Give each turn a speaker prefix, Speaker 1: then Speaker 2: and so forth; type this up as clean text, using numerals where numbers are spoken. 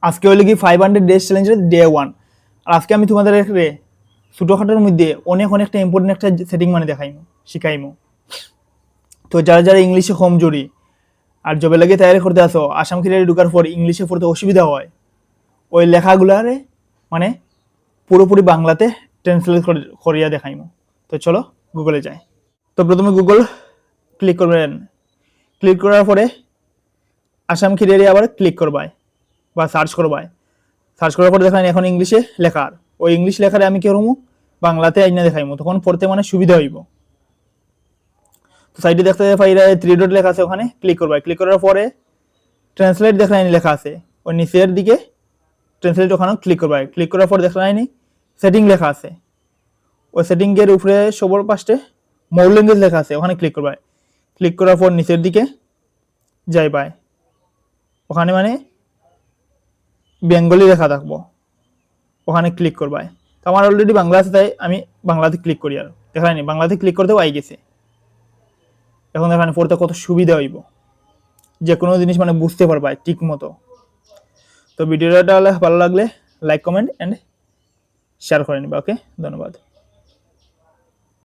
Speaker 1: আজকে হলো কি 500 ডেজ চ্যালেঞ্জের ডে 1। আর আজকে আমি তোমাদের ছোটোখাটোর মধ্যে অনেকটা ইম্পর্টেন্ট একটা সেটিং মানে দেখাইমু শিখাইমু। তো যারা যারা ইংলিশে কমজোরি আর জবে লাগে তৈরি করতে আসো, আসাম ক্যারিয়ারে ঢুকার পর ইংলিশে পড়তে অসুবিধা হয়, ওই লেখাগুলারে মানে পুরোপুরি বাংলাতে ট্রান্সলেট করিয়া দেখাইমু। তো চলো গুগলে যাই। তো প্রথমে গুগল ক্লিক করবেন, ক্লিক করার পরে আসাম ক্যারিয়ারে আবার ক্লিক করবাই বা সার্চ করবাই। সার্চ করার পরে দেখান এখন ইংলিশে লেখার, ওই ইংলিশ লেখারে আমি কি করবো বাংলাতে আইনা দেখাইমু, তখন পড়তে মানে সুবিধা হইব। তো সাইডে দেখতে পাই 3 ডট লেখা আছে, ওখানে ক্লিক করবাই। ক্লিক করার পরে ট্রান্সলেট দেখলাইনি লেখা আছে, ওই নিচের দিকে ট্রান্সলেট ওখানে ক্লিক করবাই। ক্লিক করার পর দেখলাইনি সেটিং লেখা আছে, ওই সেটিং এর উপরে সবার পাশে মোর ল্যাঙ্গুয়েজ লেখা আছে, ওখানে ক্লিক করবাই। ক্লিক করার পর নিচের দিকে যাইবাই, ওখানে মানে বেঙ্গলি লেখা থাকবো, ওখানে ক্লিক করবাই। তো আমার অলরেডি বাংলা আছে, তাই আমি বাংলাতে ক্লিক করি। আর দেখায়নি বাংলাতে ক্লিক করতেও আই গেছে। এখন এখানে পড়তে কত সুবিধা হইব, যে কোনো জিনিস মানে বুঝতে পারবা ঠিক মতো। তো ভিডিওটা ভালো লাগলে লাইক কমেন্ট অ্যান্ড শেয়ার করে নিবা। ওকে, ধন্যবাদ।